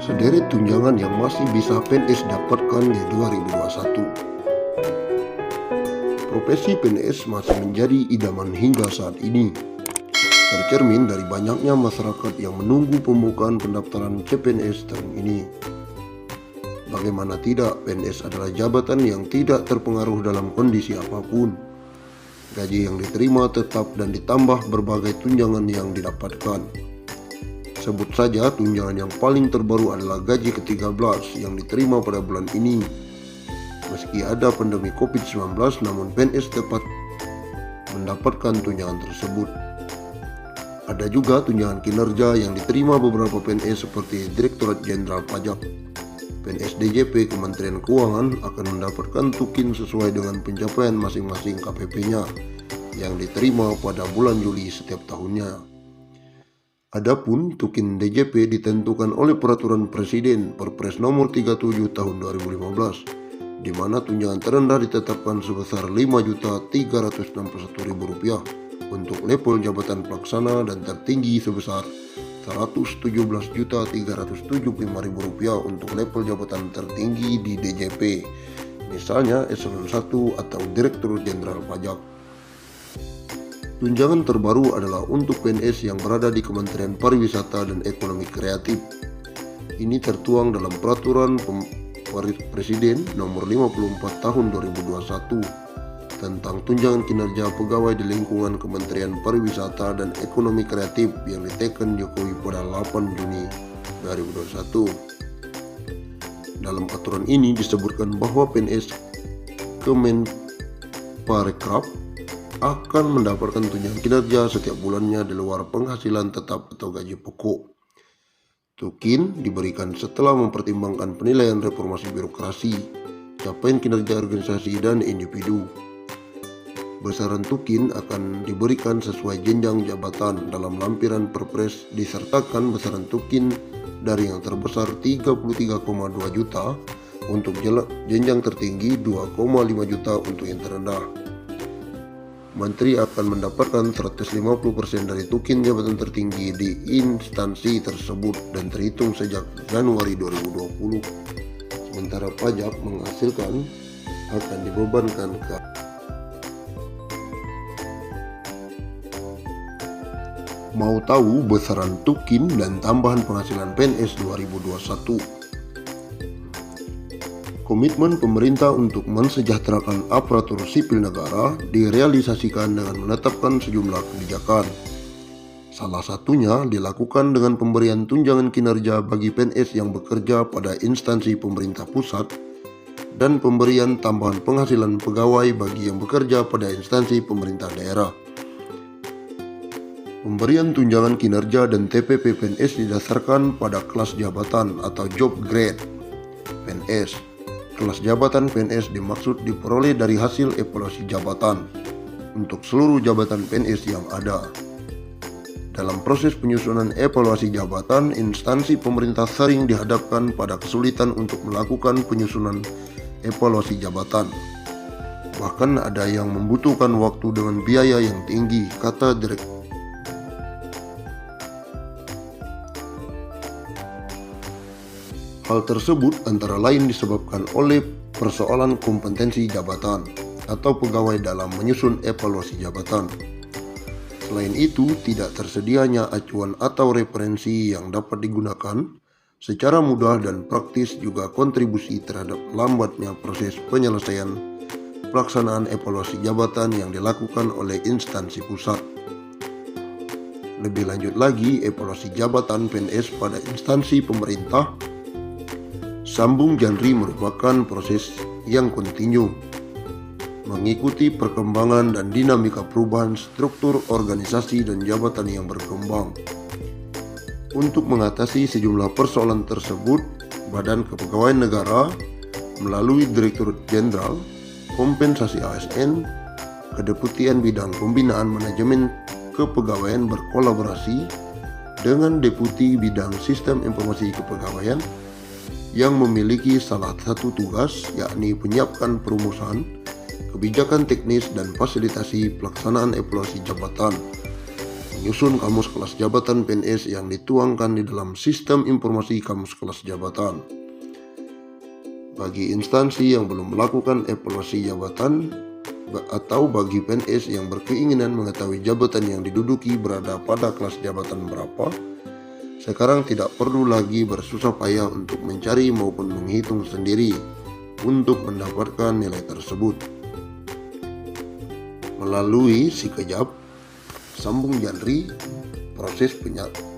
Sederet tunjangan yang masih bisa PNS dapatkan di 2021. Profesi PNS masih menjadi idaman hingga saat ini, tercermin dari banyaknya masyarakat yang menunggu pembukaan pendaftaran CPNS tahun ini. Bagaimana tidak, PNS adalah jabatan yang tidak terpengaruh dalam kondisi apapun. Gaji yang diterima tetap dan ditambah berbagai tunjangan yang didapatkan. Sebut saja tunjangan yang paling terbaru adalah gaji ke-13 yang diterima pada bulan ini. Meski ada pandemi COVID-19, namun PNS tetap mendapatkan tunjangan tersebut. Ada juga tunjangan kinerja yang diterima beberapa PNS seperti Direktorat Jenderal Pajak. PNS DJP Kementerian Keuangan akan mendapatkan tukin sesuai dengan pencapaian masing-masing KPP-nya yang diterima pada bulan Juli setiap tahunnya. Adapun tukin DJP ditentukan oleh Peraturan Presiden Perpres Nomor 37 Tahun 2015, di mana tunjangan terendah ditetapkan sebesar Rp5.361.000 untuk level jabatan pelaksana dan tertinggi sebesar Rp117.375.000 untuk level jabatan tertinggi di DJP, misalnya Eselon 1 atau Direktur Jenderal Pajak. Tunjangan terbaru adalah untuk PNS yang berada di Kementerian Pariwisata dan Ekonomi Kreatif. Ini tertuang dalam Peraturan Presiden Nomor 54 Tahun 2021 tentang tunjangan kinerja pegawai di lingkungan Kementerian Pariwisata dan Ekonomi Kreatif yang diteken Jokowi pada 8 Juni 2021. Dalam aturan ini disebutkan bahwa PNS Kemenparekraf akan mendapatkan tunjangan kinerja setiap bulannya di luar penghasilan tetap atau gaji pokok. Tukin diberikan setelah mempertimbangkan penilaian reformasi birokrasi, capaian kinerja organisasi dan individu. Besaran tukin akan diberikan sesuai jenjang jabatan. Dalam lampiran Perpres disertakan besaran tukin dari yang terbesar 33,2 juta untuk jenjang tertinggi 2,5 juta untuk yang terendah. Menteri akan mendapatkan 150% dari tukin jabatan tertinggi di instansi tersebut dan terhitung sejak Januari 2020. Sementara pajak menghasilkan akan dibebankan ke Mau tahu besaran tukin dan tambahan penghasilan PNS 2021? Komitmen pemerintah untuk mensejahterakan aparatur sipil negara direalisasikan dengan menetapkan sejumlah kebijakan. Salah satunya dilakukan dengan pemberian tunjangan kinerja bagi PNS yang bekerja pada instansi pemerintah pusat dan pemberian tambahan penghasilan pegawai bagi yang bekerja pada instansi pemerintah daerah. Pemberian tunjangan kinerja dan TPP PNS didasarkan pada kelas jabatan atau job grade PNS. Kelas jabatan PNS dimaksud diperoleh dari hasil evaluasi jabatan untuk seluruh jabatan PNS yang ada. Dalam proses penyusunan evaluasi jabatan, instansi pemerintah sering dihadapkan pada kesulitan untuk melakukan penyusunan evaluasi jabatan. Bahkan ada yang membutuhkan waktu dengan biaya yang tinggi, kata Direktur. Hal tersebut antara lain disebabkan oleh persoalan kompetensi jabatan atau pegawai dalam menyusun evaluasi jabatan. Selain itu, tidak tersedianya acuan atau referensi yang dapat digunakan secara mudah dan praktis juga kontribusi terhadap lambatnya proses penyelesaian pelaksanaan evaluasi jabatan yang dilakukan oleh instansi pusat. Lebih lanjut lagi, evaluasi jabatan PNS pada instansi pemerintah sambung janri merupakan proses yang kontinu, mengikuti perkembangan dan dinamika perubahan struktur organisasi dan jabatan yang berkembang. Untuk mengatasi sejumlah persoalan tersebut, Badan Kepegawaian Negara melalui Direktur Jenderal Kompensasi ASN, Kedeputian Bidang Pembinaan Manajemen Kepegawaian berkolaborasi dengan Deputi Bidang Sistem Informasi Kepegawaian yang memiliki salah satu tugas, yakni menyiapkan perumusan, kebijakan teknis dan fasilitasi pelaksanaan evaluasi jabatan. menyusun kamus kelas jabatan PNS yang dituangkan di dalam sistem informasi kamus kelas jabatan. Bagi instansi yang belum melakukan evaluasi jabatan atau bagi PNS yang berkeinginan mengetahui jabatan yang diduduki berada pada kelas jabatan berapa, sekarang tidak perlu lagi bersusah payah untuk mencari maupun menghitung sendiri untuk mendapatkan nilai tersebut. Melalui Sikejap Sambung Janri, proses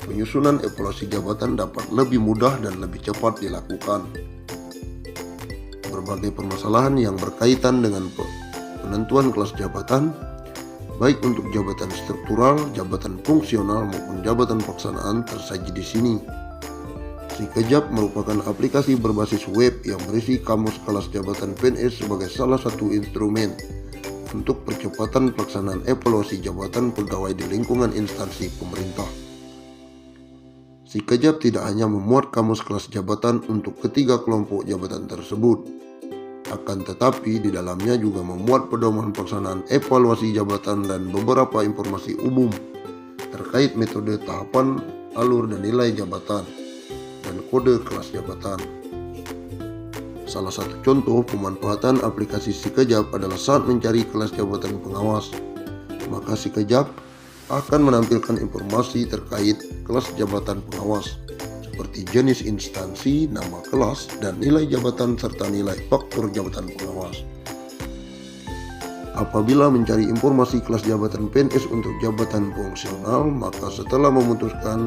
penyusunan evaluasi jabatan dapat lebih mudah dan lebih cepat dilakukan. Berbagai permasalahan yang berkaitan dengan penentuan kelas jabatan, baik untuk jabatan struktural, jabatan fungsional maupun jabatan pelaksanaan tersaji di sini. Sikejap merupakan aplikasi berbasis web yang berisi kamus kelas jabatan PNS sebagai salah satu instrumen untuk percepatan pelaksanaan evaluasi jabatan pegawai di lingkungan instansi pemerintah. Sikejap tidak hanya memuat kamus kelas jabatan untuk ketiga kelompok jabatan tersebut, akan tetapi di dalamnya juga memuat pedoman pelaksanaan evaluasi jabatan dan beberapa informasi umum terkait metode tahapan, alur dan nilai jabatan, dan kode kelas jabatan. Salah satu contoh pemanfaatan aplikasi Sikejap adalah saat mencari kelas jabatan pengawas. Maka Sikejap akan menampilkan informasi terkait kelas jabatan pengawas, seperti jenis instansi, nama kelas, dan nilai jabatan serta nilai faktor jabatan pengawas. Apabila mencari informasi kelas jabatan PNS untuk jabatan fungsional, maka setelah memutuskan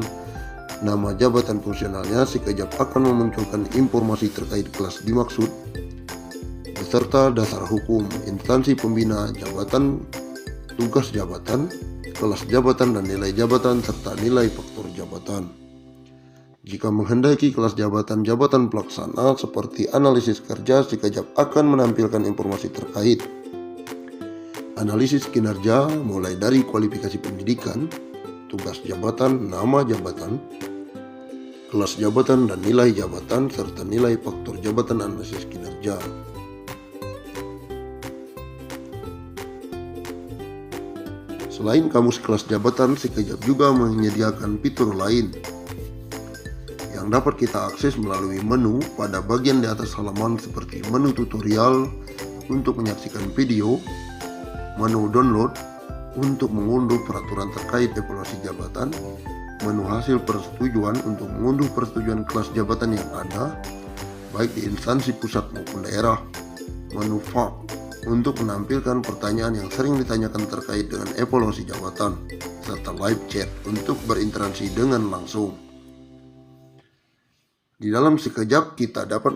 nama jabatan fungsionalnya, Sikejap akan memunculkan informasi terkait kelas dimaksud beserta dasar hukum, instansi pembina jabatan, tugas jabatan, kelas jabatan dan nilai jabatan serta nilai faktor jabatan. Jika menghendaki kelas jabatan pelaksana seperti analisis kerja, Sikejap akan menampilkan informasi terkait analisis kinerja mulai dari kualifikasi pendidikan, tugas jabatan, nama jabatan, kelas jabatan dan nilai jabatan, serta nilai faktor jabatan analisis kinerja. Selain kamus kelas jabatan, Sikejap juga menyediakan fitur lain yang dapat kita akses melalui menu pada bagian di atas halaman seperti menu tutorial untuk menyaksikan video, menu download untuk mengunduh peraturan terkait evaluasi jabatan, menu hasil persetujuan untuk mengunduh persetujuan kelas jabatan yang ada, baik di instansi pusat maupun daerah, menu form untuk menampilkan pertanyaan yang sering ditanyakan terkait dengan evaluasi jabatan, serta live chat untuk berinteraksi dengan langsung. Di dalam Sikejap kita dapat